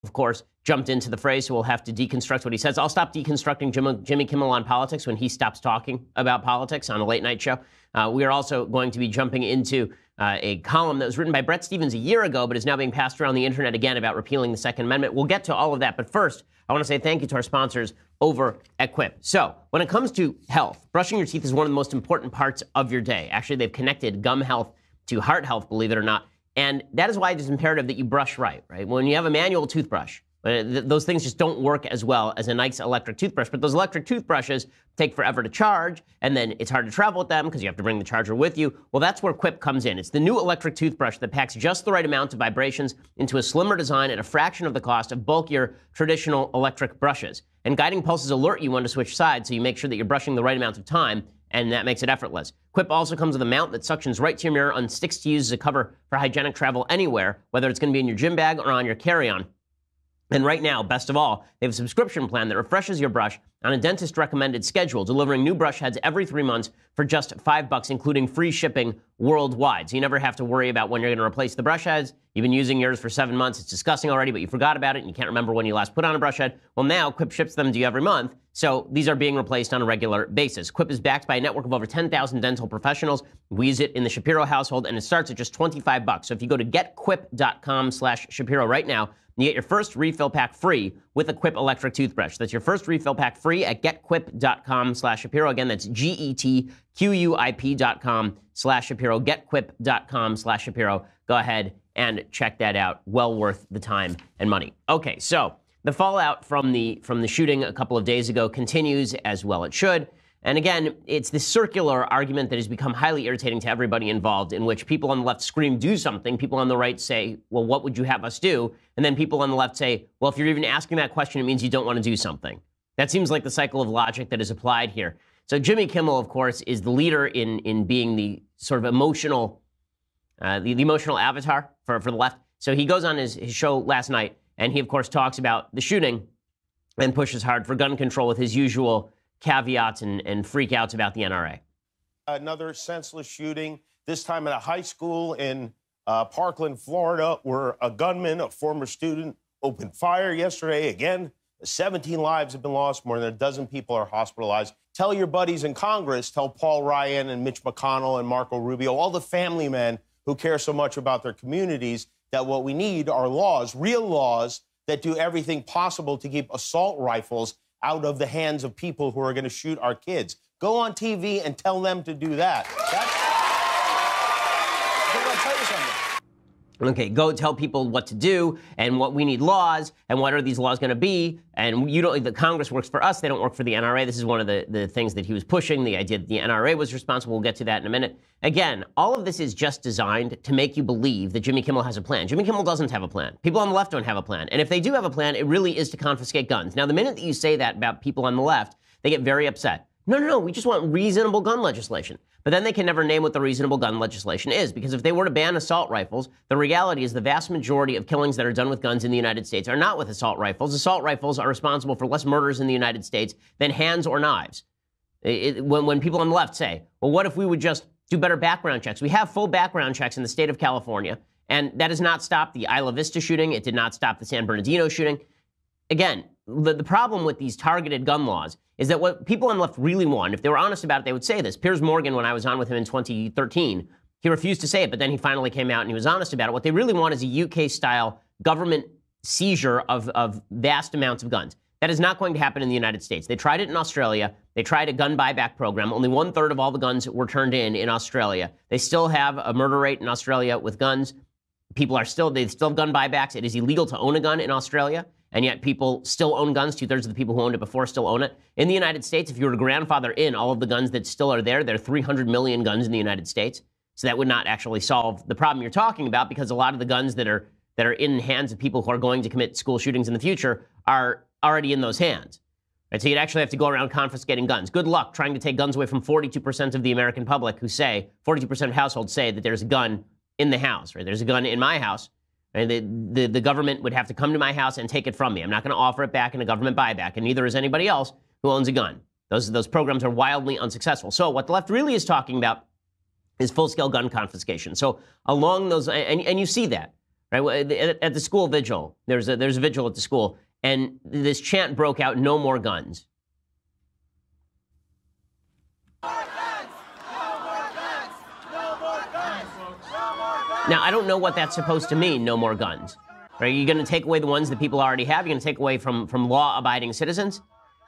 of course, jumped into the phrase, so we'll have to deconstruct what he says. I'll stop deconstructing Jimmy Kimmel on politics when he stops talking about politics on a late night show. We are also going to be jumping into a column that was written by Bret Stephens a year ago, but is now being passed around the internet again about repealing the Second Amendment. We'll get to all of that. But first, I want to say thank you to our sponsors over at Quip. So when it comes to health, brushing your teeth is one of the most important parts of your day. Actually, they've connected gum health to heart health, believe it or not. And that is why it is imperative that you brush right? When you have a manual toothbrush, those things just don't work as well as a nice electric toothbrush. But those electric toothbrushes take forever to charge, and then it's hard to travel with them because you have to bring the charger with you. Well, that's where Quip comes in. It's the new electric toothbrush that packs just the right amount of vibrations into a slimmer design at a fraction of the cost of bulkier traditional electric brushes. And guiding pulses alert you when to switch sides, so you make sure that you're brushing the right amount of time, and that makes it effortless. Quip also comes with a mount that suctions right to your mirror and sticks to use as a cover for hygienic travel anywhere, whether it's going to be in your gym bag or on your carry-on. And right now, best of all, they have a subscription plan that refreshes your brush on a dentist-recommended schedule, delivering new brush heads every 3 months for just $5, including free shipping worldwide. So you never have to worry about when you're going to replace the brush heads. You've been using yours for 7 months. It's disgusting already, but you forgot about it, and you can't remember when you last put on a brush head. Well, now Quip ships them to you every month, so these are being replaced on a regular basis. Quip is backed by a network of over 10,000 dental professionals. We use it in the Shapiro household, and it starts at just $25. So if you go to getquip.com/Shapiro right now, you get your first refill pack free with a Quip electric toothbrush. That's your first refill pack free at getquip.com/Shapiro. Again, that's getquip.com/Shapiro. Getquip.com/Shapiro. Go ahead and check that out. Well worth the time and money. Okay, so the fallout from the shooting a couple of days ago continues, as well it should. And again, it's this circular argument that has become highly irritating to everybody involved, in which people on the left scream, do something. People on the right say, well, what would you have us do? And then people on the left say, well, if you're even asking that question, it means you don't want to do something. That seems like the cycle of logic that is applied here. So Jimmy Kimmel, of course, is the leader in being the sort of emotional, the emotional avatar for the left. So he goes on his show last night, and he, of course, talks about the shooting and pushes hard for gun control with his usual caveats and freakouts about the NRA. Another senseless shooting, this time at a high school in Parkland, Florida, where a gunman, a former student, opened fire yesterday. Again, 17 lives have been lost. More than a dozen people are hospitalized. Tell your buddies in Congress, tell Paul Ryan and Mitch McConnell and Marco Rubio, all the family men who care so much about their communities, that what we need are laws, real laws, that do everything possible to keep assault rifles out of the hands of people who are going to shoot our kids. Go on TV and tell them to do that. I'm going to tell you something. Okay, go tell people what to do and what we need laws and what are these laws going to be. And you don't. The Congress works for us. They don't work for the NRA. This is one of the things that he was pushing, the idea that the NRA was responsible. We'll get to that in a minute. Again, all of this is just designed to make you believe that Jimmy Kimmel has a plan. Jimmy Kimmel doesn't have a plan. People on the left don't have a plan. And if they do have a plan, it really is to confiscate guns. Now, the minute that you say that about people on the left, they get very upset. No, we just want reasonable gun legislation. But then they can never name what the reasonable gun legislation is, because if they were to ban assault rifles, the reality is the vast majority of killings that are done with guns in the United States are not with assault rifles. Assault rifles are responsible for less murders in the United States than hands or knives. When people on the left say, well, what if we would just do better background checks? We have full background checks in the state of California, and that has not stopped the Isla Vista shooting. It did not stop the San Bernardino shooting. Again, the problem with these targeted gun laws is that what people on the left really want, if they were honest about it, they would say this. Piers Morgan, when I was on with him in 2013, he refused to say it, but then he finally came out and he was honest about it. What they really want is a UK-style government seizure of vast amounts of guns. That is not going to happen in the United States. They tried it in Australia. They tried a gun buyback program. Only 1/3 of all the guns were turned in Australia. They still have a murder rate in Australia with guns. They still have gun buybacks. It is illegal to own a gun in Australia. And yet people still own guns. 2/3 of the people who owned it before still own it. In the United States, if you were to grandfather in all of the guns that still are there are 300 million guns in the United States. So that would not actually solve the problem you're talking about, because a lot of the guns that are in hands of people who are going to commit school shootings in the future are already in those hands. Right? So you'd actually have to go around confiscating guns. Good luck trying to take guns away from 42% of the American public, who say, 42% of households say that there's a gun in the house. Right? There's a gun in my house. And the government would have to come to my house and take it from me. I'm not going to offer it back in a government buyback, and neither is anybody else who owns a gun. Those programs are wildly unsuccessful. So what the left really is talking about is full-scale gun confiscation. So along those, and you see that. right? At the school vigil, there's a vigil at the school, and this chant broke out, "No more guns." Now, I don't know what that's supposed to mean, no more guns. Right? You're going to take away the ones that people already have. You're going to take away from law-abiding citizens.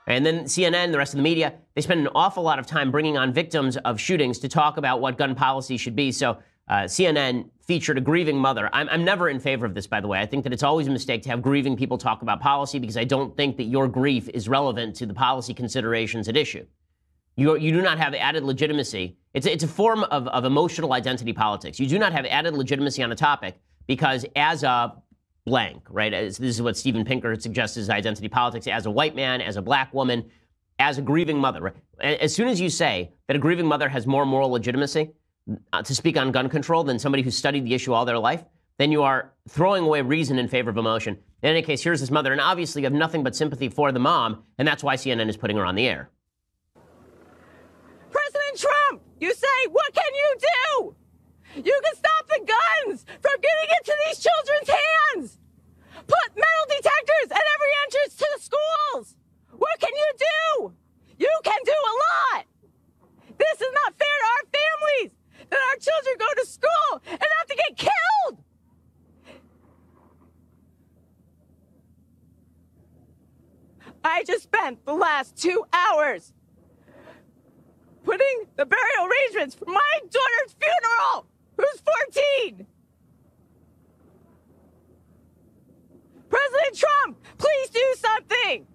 And then CNN, the rest of the media, they spend an awful lot of time bringing on victims of shootings to talk about what gun policy should be. So CNN featured a grieving mother. I'm never in favor of this, by the way. I think that it's always a mistake to have grieving people talk about policy because I don't think that your grief is relevant to the policy considerations at issue. You do not have added legitimacy. It's a form of emotional identity politics. You do not have added legitimacy on a topic because as a blank, right? This is what Steven Pinker suggests as identity politics, as a white man, as a black woman, as a grieving mother. Right? As soon as you say that a grieving mother has more moral legitimacy to speak on gun control than somebody who's studied the issue all their life, then you are throwing away reason in favor of emotion. In any case, here's this mother, and obviously you have nothing but sympathy for the mom, and that's why CNN is putting her on the air. President Trump, you say, what can you do? You can stop the guns from getting into these children's hands. Put metal detectors at every entrance to the schools. What can you do? You can do a lot. This is not fair to our families, that our children go to school and have to get killed. I just spent the last 2 hours putting the burial arrangements for my daughter's funeral, who's 14. President Trump, please do something.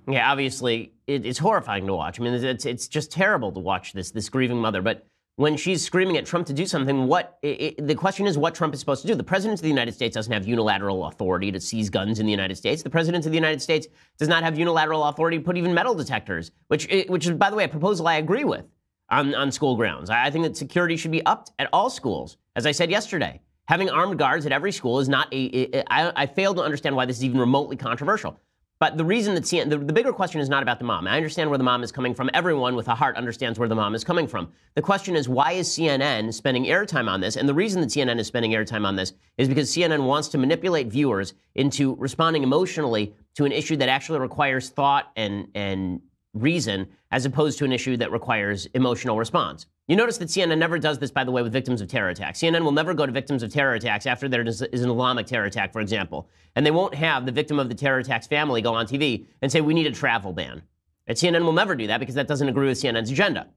Yeah, obviously, it's horrifying to watch. I mean, it's just terrible to watch this grieving mother. But when she's screaming at Trump to do something, the question is what Trump is supposed to do. The president of the United States doesn't have unilateral authority to seize guns in the United States. The president of the United States does not have unilateral authority to put even metal detectors, which is, by the way, a proposal I agree with on school grounds. I think that security should be upped at all schools. As I said yesterday, having armed guards at every school is not I fail to understand why this is even remotely controversial. But the reason that the bigger question is not about the mom. I understand where the mom is coming from. Everyone with a heart understands where the mom is coming from. The question is, why is CNN spending airtime on this? And the reason that CNN is spending airtime on this is because CNN wants to manipulate viewers into responding emotionally to an issue that actually requires thought and reason, as opposed to an issue that requires emotional response. You notice that CNN never does this, by the way, with victims of terror attacks. CNN will never go to victims of terror attacks after there is an Islamic terror attack, for example. And they won't have the victim of the terror attack's family go on TV and say, we need a travel ban. And CNN will never do that because that doesn't agree with CNN's agenda.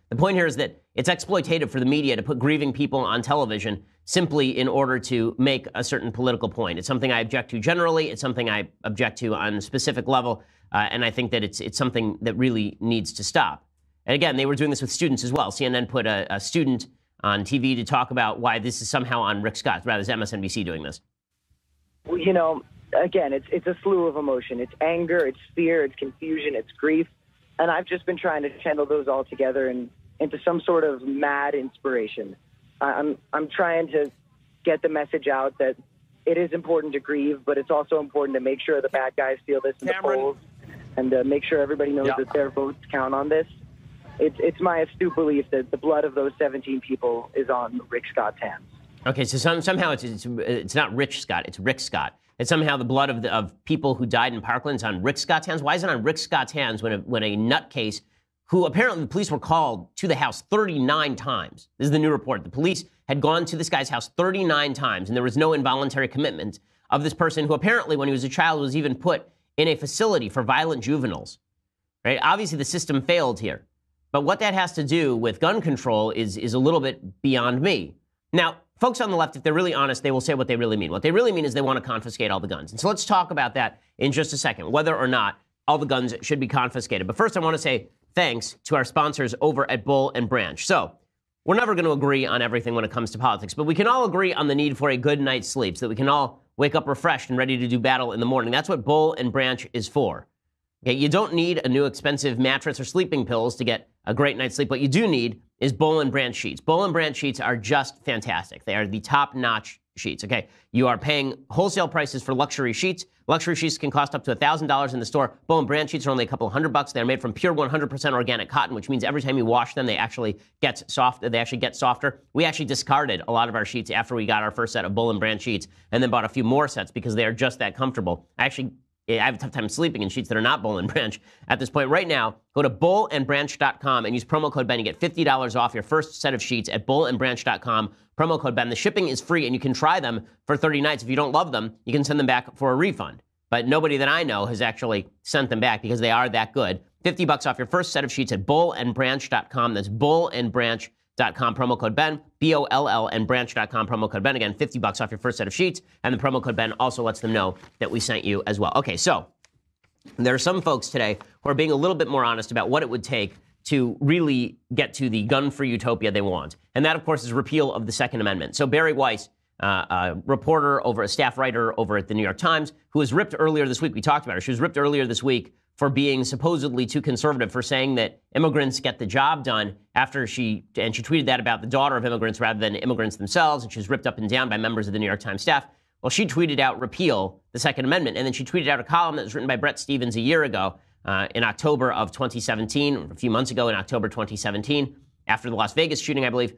The point here is that it's exploitative for the media to put grieving people on television simply in order to make a certain political point. It's something I object to generally. It's something I object to on a specific level. And I think that it's something that really needs to stop. And again, they were doing this with students as well. CNN put a student on TV to talk about why this is somehow on Rick Scott. Rather, it's MSNBC doing this. Well, you know, again, it's a slew of emotion. It's anger, it's fear, it's confusion, it's grief. And I've just been trying to channel those all together into some sort of mad inspiration. I'm trying to get the message out that it is important to grieve, but it's also important to make sure the bad guys feel this in the polls and to make sure everybody knows that their votes count on this. It's my astute belief that the blood of those 17 people is on Rick Scott's hands. Okay, so somehow it's not Rich Scott, it's Rick Scott. It's somehow the blood of people who died in Parkland is on Rick Scott's hands. Why is it on Rick Scott's hands when a nutcase, who apparently the police were called to the house 39 times. This is the new report. The police had gone to this guy's house 39 times, and there was no involuntary commitment of this person who apparently, when he was a child, was even put in a facility for violent juveniles. Right? Obviously, the system failed here. But what that has to do with gun control is a little bit beyond me. Now, folks on the left, if they're really honest, they will say what they really mean. What they really mean is they want to confiscate all the guns. And so let's talk about that in just a second, whether or not all the guns should be confiscated. But first, I want to say thanks to our sponsors over at Bull and Branch. So we're never going to agree on everything when it comes to politics, but we can all agree on the need for a good night's sleep so that we can all wake up refreshed and ready to do battle in the morning. That's what Bull and Branch is for. Okay, you don't need a new expensive mattress or sleeping pills to get a great night's sleep. What you do need is Boll and Branch sheets. Boll and Branch sheets are just fantastic. They are the top-notch sheets. Okay, you are paying wholesale prices for luxury sheets. Luxury sheets can cost up to $1,000 in the store. Bowl and Branch sheets are only a couple $100. They're made from pure 100% organic cotton, which means every time you wash them, they actually get soft. They actually get softer. We actually discarded a lot of our sheets after we got our first set of Bowl and Branch sheets, and then bought a few more sets because they are just that comfortable. I have a tough time sleeping in sheets that are not Bowl and Branch at this point. Right now, go to bowlandbranch.com and use promo code Ben. You get $50 off your first set of sheets at bowlandbranch.com. Promo code Ben. The shipping is free, and you can try them for 30 nights. If you don't love them, you can send them back for a refund. But nobody that I know has actually sent them back because they are that good. $50 off your first set of sheets at bowlandbranch.com. That's bowlandbranch.com. Promo code Ben. BOLL and branch.com. Promo code Ben. Again, $50 off your first set of sheets. And the promo code Ben also lets them know that we sent you as well. Okay, so there are some folks today who are being a little bit more honest about what it would take to really get to the gun-free utopia they want. And that, of course, is repeal of the Second Amendment. So Barry Weiss, a reporter, a staff writer over at the New York Times, who was ripped earlier this week. We talked about her. She was ripped earlier this week for being supposedly too conservative, for saying that immigrants get the job done she tweeted that about the daughter of immigrants rather than immigrants themselves, and she was ripped up and down by members of the New York Times staff. Well, she tweeted out repeal the Second Amendment, and then she tweeted out a column that was written by Bret Stephens a year ago, in October of 2017, or a few months ago in October 2017, after the Las Vegas shooting, I believe.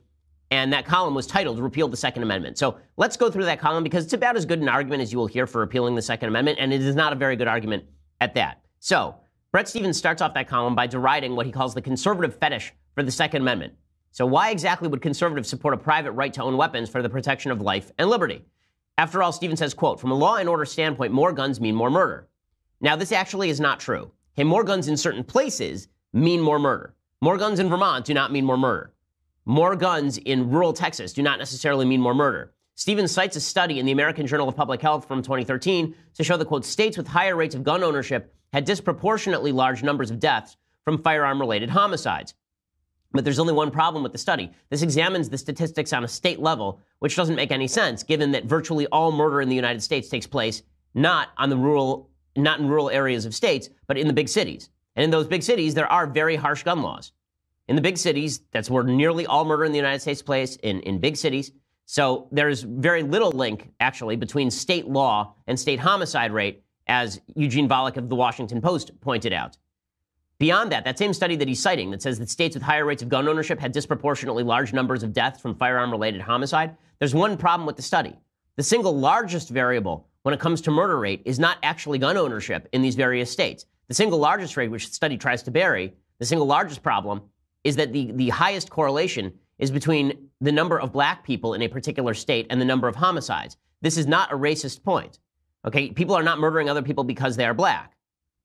And that column was titled Repeal the Second Amendment. So let's go through that column because it's about as good an argument as you will hear for repealing the Second Amendment, and it is not a very good argument at that. So Bret Stephens starts off that column by deriding what he calls the conservative fetish for the Second Amendment. So why exactly would conservatives support a private right to own weapons for the protection of life and liberty? After all, Stephens says, quote, from a law and order standpoint, more guns mean more murder. Now, this actually is not true. Okay, more guns in certain places mean more murder. More guns in Vermont do not mean more murder. More guns in rural Texas do not necessarily mean more murder. Stephens cites a study in the American Journal of Public Health from 2013 to show that, quote, states with higher rates of gun ownership had disproportionately large numbers of deaths from firearm-related homicides. But there's only one problem with the study. This examines the statistics on a state level, which doesn't make any sense, given that virtually all murder in the United States takes place not in rural areas of states, but in the big cities. And in those big cities, there are very harsh gun laws. In the big cities, that's where nearly all murder in the United States takes place, in big cities. So there's very little link, actually, between state law and state homicide rate, as Eugene Volokh of the Washington Post pointed out. Beyond that, that same study that he's citing that says that states with higher rates of gun ownership had disproportionately large numbers of deaths from firearm-related homicide, there's one problem with the study. The single largest variable when it comes to murder rate is not actually gun ownership in these various states. The single largest rate, which the study tries to bury, the single largest problem is that the highest correlation is between the number of black people in a particular state and the number of homicides. This is not a racist point. Okay, people are not murdering other people because they are black.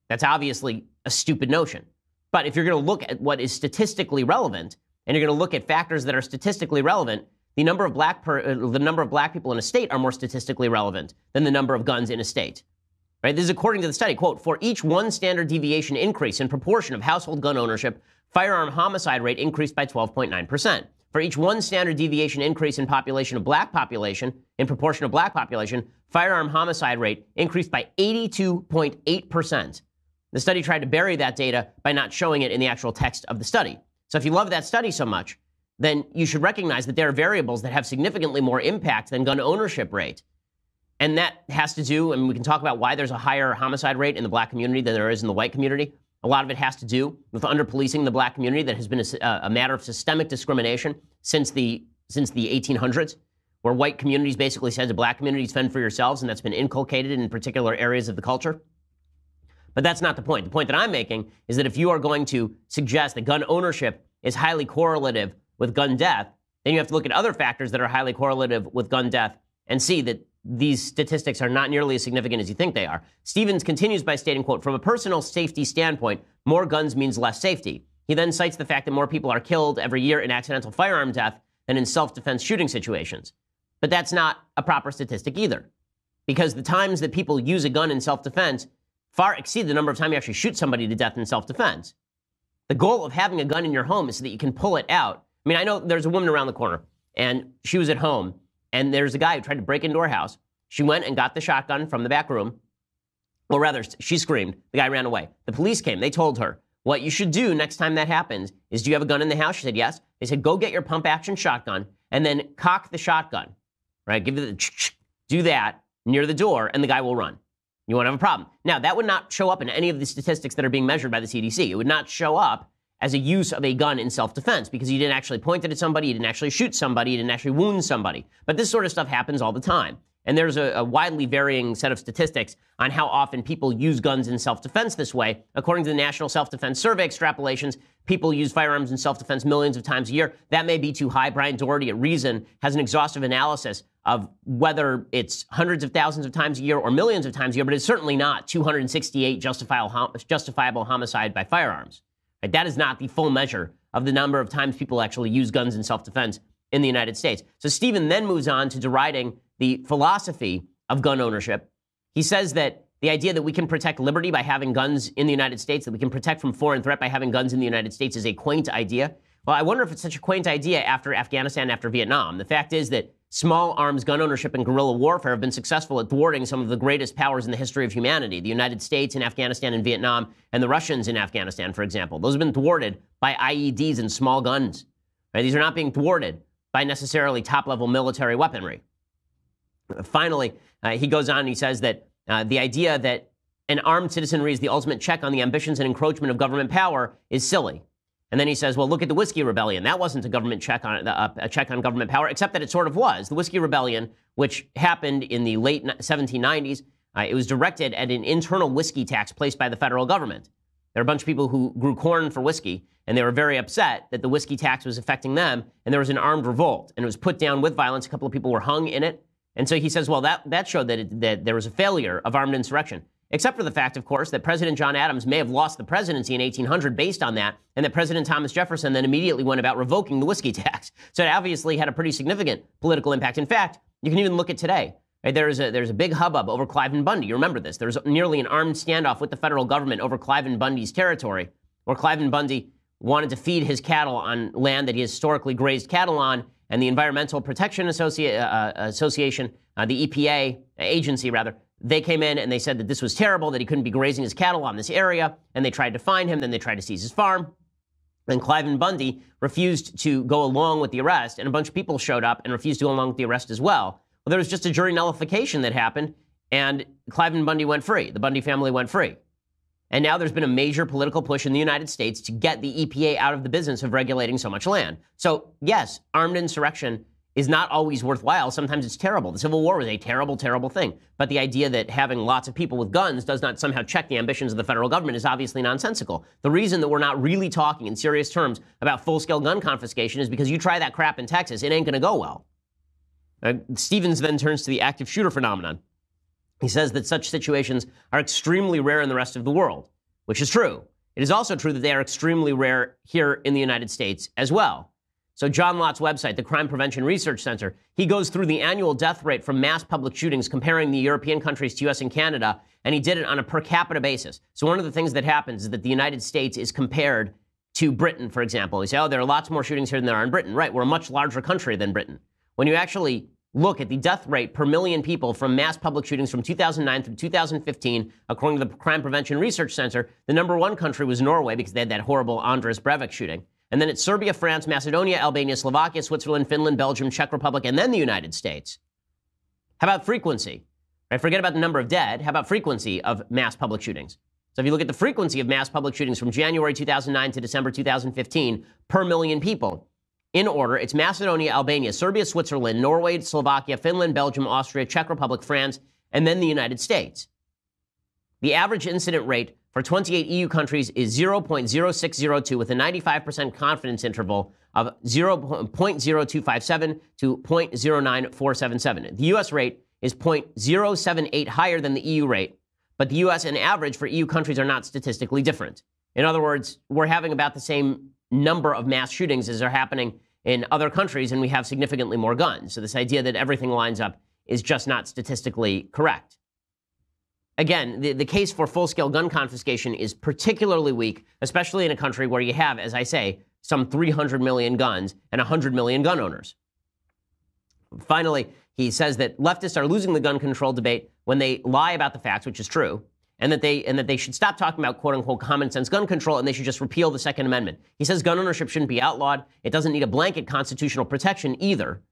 That's obviously a stupid notion. But if you're going to look at what is statistically relevant, and you're going to look at factors that are statistically relevant, the number of black people in a state are more statistically relevant than the number of guns in a state. Right? This is according to the study. Quote, for each one standard deviation increase in proportion of household gun ownership, firearm homicide rate increased by 12.9%. For each one standard deviation increase in proportion of black population, firearm homicide rate increased by 82.8%. The study tried to bury that data by not showing it in the actual text of the study. So if you love that study so much, then you should recognize that there are variables that have significantly more impact than gun ownership rate. And that has to do, and we can talk about why there's a higher homicide rate in the black community than there is in the white community. A lot of it has to do with under-policing the black community that has been a matter of systemic discrimination since the 1800s, where white communities basically said to black communities, fend for yourselves, and that's been inculcated in particular areas of the culture. But that's not the point. The point that I'm making is that if you are going to suggest that gun ownership is highly correlative with gun death, then you have to look at other factors that are highly correlative with gun death and see that these statistics are not nearly as significant as you think they are. Stephens continues by stating, quote, from a personal safety standpoint, more guns means less safety. He then cites the fact that more people are killed every year in accidental firearm death than in self-defense shooting situations. But that's not a proper statistic either, because the times that people use a gun in self-defense far exceed the number of times you actually shoot somebody to death in self-defense. The goal of having a gun in your home is so that you can pull it out. I mean, I know there's a woman around the corner, and she was at home, and there's a guy who tried to break into her house. She went and got the shotgun from the back room. Well, rather, she screamed. The guy ran away. The police came. They told her, what you should do next time that happens is, do you have a gun in the house? She said, yes. They said, go get your pump-action shotgun and then cock the shotgun. right? Do that near the door, and the guy will run. You won't have a problem. Now, that would not show up in any of the statistics that are being measured by the CDC. It would not show up as a use of a gun in self-defense because you didn't actually point it at somebody, you didn't actually shoot somebody, you didn't actually wound somebody. But this sort of stuff happens all the time. And there's a widely varying set of statistics on how often people use guns in self-defense this way. According to the National Self-Defense Survey extrapolations, people use firearms in self-defense millions of times a year. That may be too high. Brian Doherty at Reason has an exhaustive analysis of whether it's hundreds of thousands of times a year or millions of times a year, but it's certainly not 268 justifiable homicide by firearms. Right? That is not the full measure of the number of times people actually use guns in self-defense in the United States. So Stephen then moves on to deriding the philosophy of gun ownership. He says that the idea that we can protect liberty by having guns in the United States, that we can protect from foreign threat by having guns in the United States is a quaint idea. Well, I wonder if it's such a quaint idea after Afghanistan, after Vietnam. The fact is that small arms gun ownership and guerrilla warfare have been successful at thwarting some of the greatest powers in the history of humanity. The United States in Afghanistan and Vietnam, and the Russians in Afghanistan, for example. Those have been thwarted by IEDs and small guns. Right? These are not being thwarted by necessarily top-level military weaponry. Finally, he goes on and he says that the idea that an armed citizenry is the ultimate check on the ambitions and encroachment of government power is silly. And then he says, well, look at the Whiskey Rebellion. That wasn't a government check on a check on government power, except that it sort of was. The Whiskey Rebellion, which happened in the late 1790s, it was directed at an internal whiskey tax placed by the federal government. There are a bunch of people who grew corn for whiskey, and they were very upset that the whiskey tax was affecting them, and there was an armed revolt, and it was put down with violence. A couple of people were hung in it. And so he says, well, that showed that there was a failure of armed insurrection, except for the fact, of course, that President John Adams may have lost the presidency in 1800 based on that, and that President Thomas Jefferson then immediately went about revoking the whiskey tax. So it obviously had a pretty significant political impact. In fact, you can even look at today. Right? There's a big hubbub over Cliven Bundy. You remember this. There was nearly an armed standoff with the federal government over Cliven Bundy's territory, where Cliven Bundy wanted to feed his cattle on land that he historically grazed cattle on, and the Environmental Protection Association, the EPA agency, rather, they came in and they said that this was terrible, that he couldn't be grazing his cattle on this area, and they tried to fine him, then they tried to seize his farm. And Cliven Bundy refused to go along with the arrest, and a bunch of people showed up and refused to go along with the arrest as well. Well, there was just a jury nullification that happened, and Cliven Bundy went free. The Bundy family went free. And now there's been a major political push in the United States to get the EPA out of the business of regulating so much land. So, yes, armed insurrection is not always worthwhile. Sometimes it's terrible. The Civil War was a terrible, terrible thing. But the idea that having lots of people with guns does not somehow check the ambitions of the federal government is obviously nonsensical. The reason that we're not really talking in serious terms about full-scale gun confiscation is because you try that crap in Texas, it ain't going to go well. Stevens then turns to the active shooter phenomenon. He says that such situations are extremely rare in the rest of the world, which is true. It is also true that they are extremely rare here in the United States as well. So John Lott's website, the Crime Prevention Research Center, he goes through the annual death rate from mass public shootings, comparing the European countries to U.S. and Canada, and he did it on a per capita basis. So one of the things that happens is that the United States is compared to Britain, for example. You say, oh, there are lots more shootings here than there are in Britain. Right, we're a much larger country than Britain. When you actually look at the death rate per million people from mass public shootings from 2009 through 2015, according to the Crime Prevention Research Center, the number one country was Norway because they had that horrible Andres Breivik shooting. And then it's Serbia, France, Macedonia, Albania, Slovakia, Switzerland, Finland, Belgium, Czech Republic, and then the United States. How about frequency? Right, forget about the number of dead. How about frequency of mass public shootings? So if you look at the frequency of mass public shootings from January 2009 to December 2015 per million people, in order, it's Macedonia, Albania, Serbia, Switzerland, Norway, Slovakia, Finland, Belgium, Austria, Czech Republic, France, and then the United The average incident rate for 28 EU countries is 0.0602 with a 95% confidence interval of 0.0257 to 0.09477. The U.S. rate is 0.078 higher than the EU rate, but the U.S. and average for EU countries are not statistically different. In other words, we're having about the same number of mass shootings as are happening in other countries, and we have significantly more guns. So this idea that everything lines up is just not statistically correct. Again, the case for full-scale gun confiscation is particularly weak, especially in a country where you have, as I say, some 300 million guns and 100 million gun owners. Finally, he says that leftists are losing the gun control debate when they lie about the facts, which is true, and that they should stop talking about quote-unquote common-sense gun control, and they should just repeal the Second Amendment. He says gun ownership shouldn't be outlawed. It doesn't need a blanket constitutional protection either.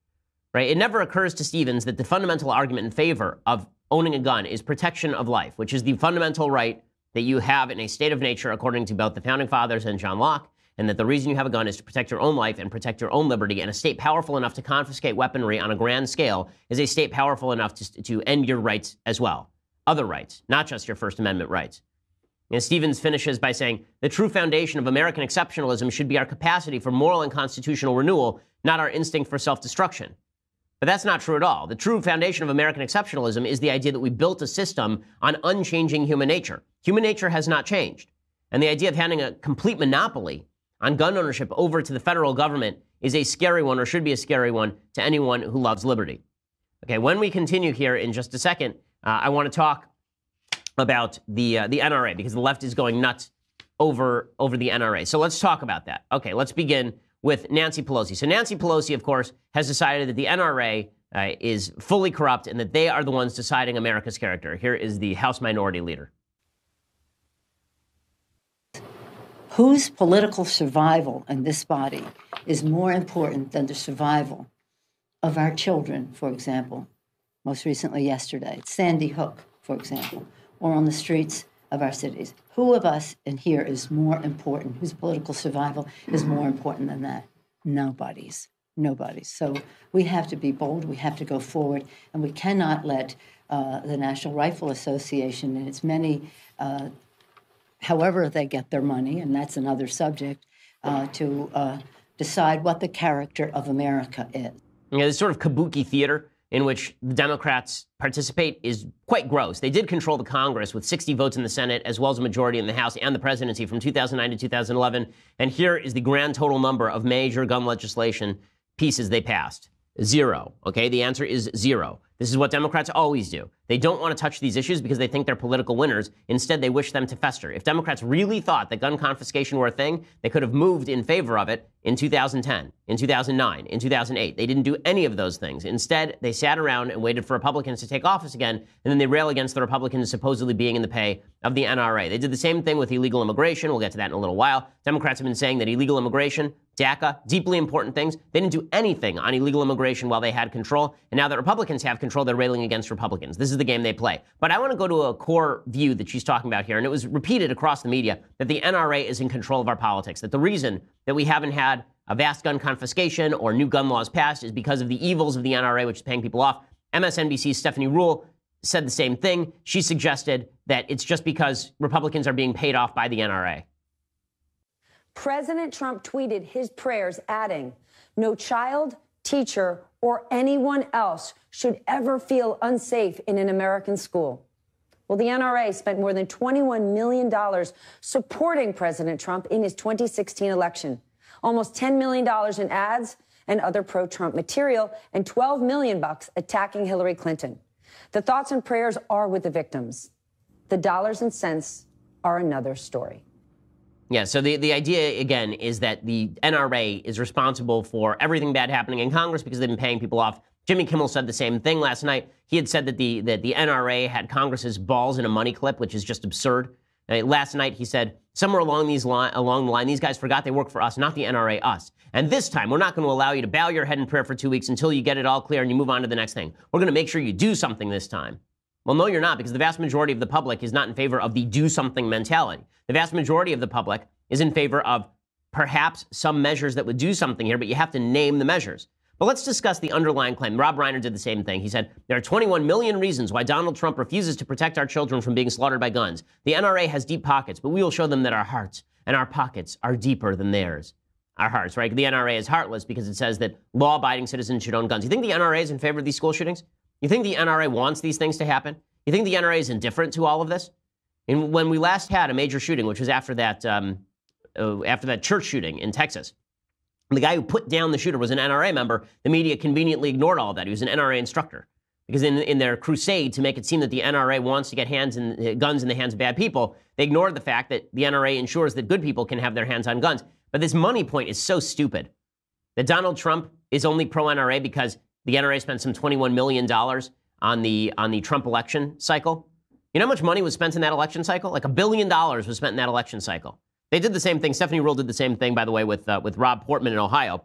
right? It never occurs to Stevens that the fundamental argument in favor of owning a gun is protection of life, which is the fundamental right that you have in a state of nature, according to both the Founding Fathers and John Locke, and that the reason you have a gun is to protect your own life and protect your own liberty. And a state powerful enough to confiscate weaponry on a grand scale is a state powerful enough to end your rights as well. Other rights, not just your First Amendment rights. And Stevens finishes by saying, the true foundation of American exceptionalism should be our capacity for moral and constitutional renewal, not our instinct for self-destruction. But that's not true at all. The true foundation of American exceptionalism is the idea that we built a system on unchanging human nature. Human nature has not changed. And the idea of handing a complete monopoly on gun ownership over to the federal government is a scary one, or should be a scary one, to anyone who loves liberty. Okay, when we continue here in just a second, I want to talk about the NRA, because the left is going nuts over the NRA. So let's talk about that. Okay, let's begin with Nancy Pelosi. So Nancy Pelosi, of course, has decided that the NRA is fully corrupt and that they are the ones deciding America's character. Here is the House Minority Leader. Whose political survival in this body is more important than the survival of our children, for example? Most recently yesterday, Sandy Hook, for example, or on the streets of our cities. Who of us in here is more important? Whose political survival is more important than that? Nobody's. Nobody's. So we have to be bold. We have to go forward. And we cannot let the National Rifle Association and its many, however they get their money, and that's another subject, to decide what the character of America is. You know, this sort of kabuki theater in which the Democrats participate is quite gross. They did control the Congress with 60 votes in the Senate, as well as a majority in the House and the presidency from 2009 to 2011. And here is the grand total number of major gun legislation pieces they passed. 0. Okay, the answer is 0. This is what Democrats always do. They don't want to touch these issues because they think they're political winners. Instead, they wish them to fester. If Democrats really thought that gun confiscation were a thing, they could have moved in favor of it in 2010, in 2009, in 2008. They didn't do any of those things. Instead, they sat around and waited for Republicans to take office again, and then they rail against the Republicans supposedly being in the pay of the NRA. They did the same thing with illegal immigration. We'll get to that in a little while. Democrats have been saying that illegal immigration, DACA, deeply important things. They didn't do anything on illegal immigration while they had control, and now that Republicans have control, they're railing against Republicans. This is the game they play. But I want to go to a core view that she's talking about here, and it was repeated across the media, that the NRA is in control of our politics, that the reason that we haven't had a vast gun confiscation or new gun laws passed is because of the evils of the NRA, which is paying people off. MSNBC's Stephanie Ruhle said the same thing. She suggested that it's just because Republicans are being paid off by the NRA. President Trump tweeted his prayers, adding, "No child, teacher, or anyone else should ever feel unsafe in an American school." Well, the NRA spent more than $21 million supporting President Trump in his 2016 election. Almost $10 million in ads and other pro-Trump material, and $12 million attacking Hillary Clinton. The thoughts and prayers are with the victims. The dollars and cents are another story. Yeah, so the idea, again, is that the NRA is responsible for everything bad happening in Congress because they've been paying people off. Jimmy Kimmel said the same thing last night. He had said that the NRA had Congress's balls in a money clip, which is just absurd. Last night, he said, somewhere along the line, these guys forgot they work for us, not the NRA, us. And this time, we're not going to allow you to bow your head in prayer for 2 weeks until you get it all clear and you move on to the next thing. We're going to make sure you do something this time. Well, no, you're not, because the vast majority of the public is not in favor of the do something mentality. The vast majority of the public is in favor of perhaps some measures that would do something here, but you have to name the measures. But let's discuss the underlying claim. Rob Reiner did the same thing. He said, there are 21 million reasons why Donald Trump refuses to protect our children from being slaughtered by guns. The NRA has deep pockets, but we will show them that our hearts and our pockets are deeper than theirs. Our hearts, right? The NRA is heartless because it says that law-abiding citizens should own guns. You think the NRA is in favor of these school shootings? You think the NRA wants these things to happen? You think the NRA is indifferent to all of this? And when we last had a major shooting, which was after that church shooting in Texas, the guy who put down the shooter was an NRA member. The media conveniently ignored all of that. He was an NRA instructor. Because in their crusade to make it seem that the NRA wants to get guns in the hands of bad people, they ignored the fact that the NRA ensures that good people can have their hands on guns. But this money point is so stupid that Donald Trump is only pro-NRA because the NRA spent some $21 million on the Trump election cycle. You know how much money was spent in that election cycle? Like $1 billion was spent in that election cycle. They did the same thing. Stephanie Ruhle did the same thing, by the way, with Rob Portman in Ohio.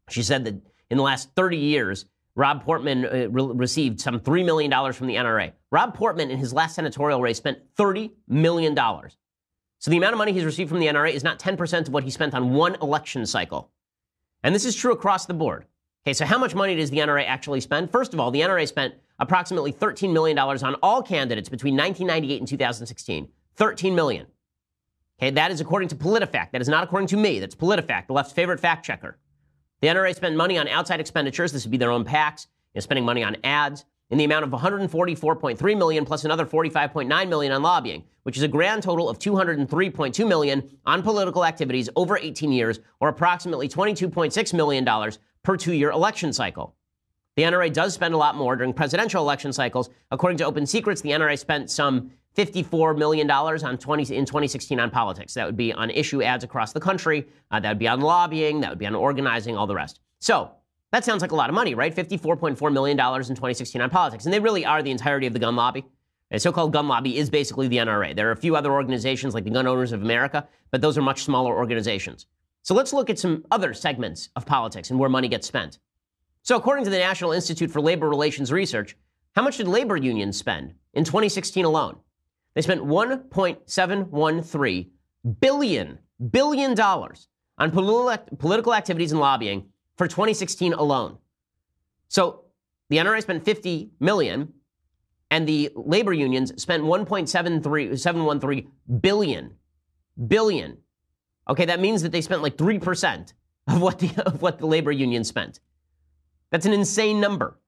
She said that in the last 30 years, Rob Portman received some $3 million from the NRA. Rob Portman, in his last senatorial race, spent $30 million. So the amount of money he's received from the NRA is not 10% of what he spent on one election cycle. And this is true across the board. Okay, so how much money does the NRA actually spend? First of all, the NRA spent approximately $13 million on all candidates between 1998 and 2016. $13 million. Okay, that is according to PolitiFact. That is not according to me. That's PolitiFact, the left's favorite fact checker. The NRA spent money on outside expenditures. This would be their own PACs. Spending money on ads in the amount of $144.3 million plus another $45.9 million on lobbying, which is a grand total of $203.2 million on political activities over 18 years, or approximately $22.6 million per two-year election cycle. The NRA does spend a lot more during presidential election cycles. According to Open Secrets, the NRA spent some $54 million in 2016 on politics. That would be on issue ads across the country. That would be on lobbying. That would be on organizing, all the rest. So that sounds like a lot of money, right? $54.4 million in 2016 on politics. And they really are the entirety of the gun lobby. The so-called gun lobby is basically the NRA. There are a few other organizations like the Gun Owners of America, but those are much smaller organizations. So let's look at some other segments of politics and where money gets spent. So according to the National Institute for Labor Relations Research, how much did labor unions spend in 2016 alone? They spent $1.713 billion on political activities and lobbying for 2016 alone. So the NRA spent $50 million, and the labor unions spent $1.713 billion. Okay, that means that they spent like 3% of what the labor union spent. That's an insane number.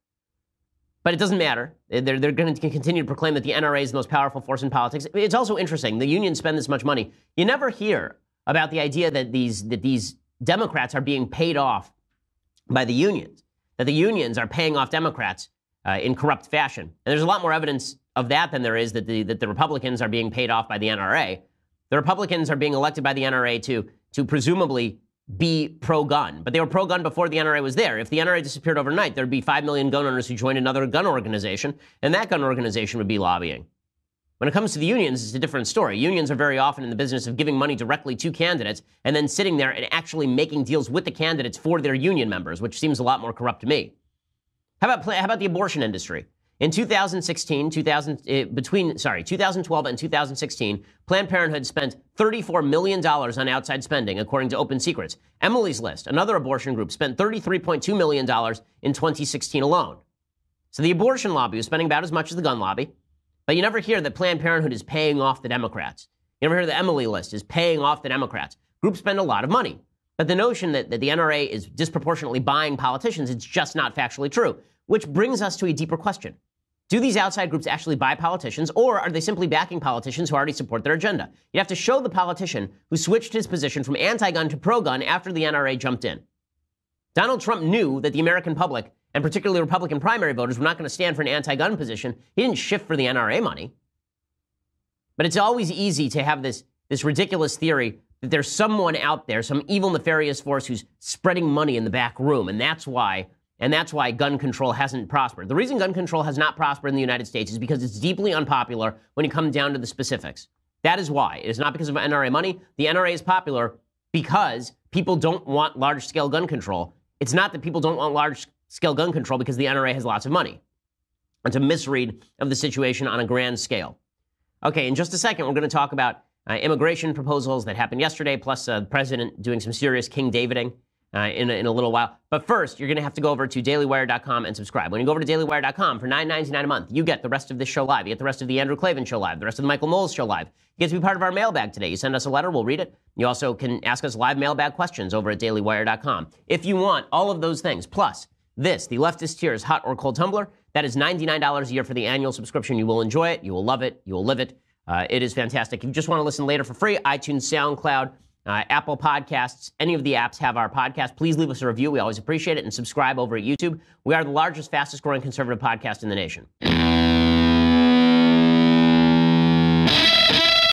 But it doesn't matter. They're going to continue to proclaim that the NRA is the most powerful force in politics. It's also interesting. The unions spend this much money. You never hear about the idea that these Democrats are being paid off by the unions, that the unions are paying off Democrats in corrupt fashion. And there's a lot more evidence of that than there is that the Republicans are being paid off by the NRA. The Republicans are being elected by the NRA to presumably be pro-gun. But they were pro-gun before the NRA was there. If the NRA disappeared overnight, there'd be 5 million gun owners who joined another gun organization, and that gun organization would be lobbying. When it comes to the unions, it's a different story. Unions are very often in the business of giving money directly to candidates and then sitting there and actually making deals with the candidates for their union members, which seems a lot more corrupt to me. How about the abortion industry? In 2012 and 2016, Planned Parenthood spent $34 million on outside spending, according to Open Secrets. Emily's List, another abortion group, spent $33.2 million in 2016 alone. So the abortion lobby is spending about as much as the gun lobby, but you never hear that Planned Parenthood is paying off the Democrats. You never hear that Emily List is paying off the Democrats. Groups spend a lot of money. But the notion that the NRA is disproportionately buying politicians, it's just not factually true, which brings us to a deeper question. Do these outside groups actually buy politicians, or are they simply backing politicians who already support their agenda? You have to show the politician who switched his position from anti-gun to pro-gun after the NRA jumped in. Donald Trump knew that the American public, and particularly Republican primary voters, were not going to stand for an anti-gun position. He didn't shift for the NRA money. But it's always easy to have this ridiculous theory that there's someone out there, some evil, nefarious force who's spreading money in the back room, and that's why gun control hasn't prospered. The reason gun control has not prospered in the United States is because it's deeply unpopular when you come down to the specifics. That is why. It is not because of NRA money. The NRA is popular because people don't want large-scale gun control. It's not that people don't want large-scale gun control because the NRA has lots of money. It's a misread of the situation on a grand scale. Okay, in just a second, we're going to talk about immigration proposals that happened yesterday, plus the president doing some serious King Daviding in a little while. But first, you're going to have to go over to dailywire.com and subscribe. When you go over to dailywire.com for $9.99 a month, you get the rest of this show live. You get the rest of the Andrew Klavan show live, the rest of the Michael Knowles show live. You get to be part of our mailbag today. You send us a letter, we'll read it. You also can ask us live mailbag questions over at dailywire.com. If you want all of those things, plus this, the Leftist Tears Hot or Cold Tumbler, that is $99 a year for the annual subscription. You will enjoy it. You will love it. You will live it. It is fantastic. If you just want to listen later for free, iTunes, SoundCloud, Apple Podcasts, any of the apps have our podcast. Please leave us a review. We always appreciate it. And subscribe over at YouTube. We are the largest, fastest growing conservative podcast in the nation.